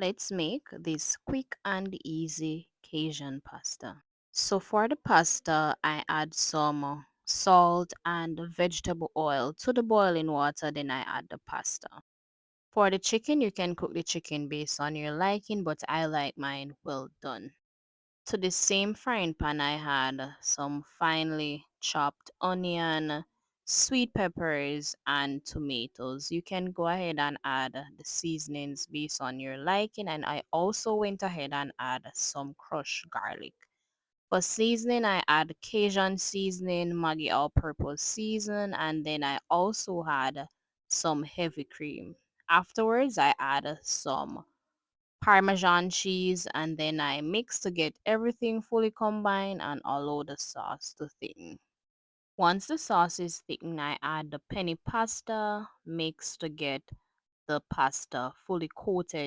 Let's make this quick and easy Cajun pasta. So for the pasta, I add some salt and vegetable oil to the boiling water, then I add the pasta. For the chicken, you can cook the chicken based on your liking, but I like mine well done. To the same frying pan, I had some finely chopped onion, sweet peppers, and tomatoes. You can go ahead and add the seasonings based on your liking, and I also went ahead and add some crushed garlic. For seasoning, I add Cajun seasoning, Maggi all-purpose season, and then I also had some heavy cream. Afterwards, I add some Parmesan cheese, and then I mix to get everything fully combined and allow the sauce to thicken. Once the sauce is thickened, I add the penny pasta mix to get the pasta fully coated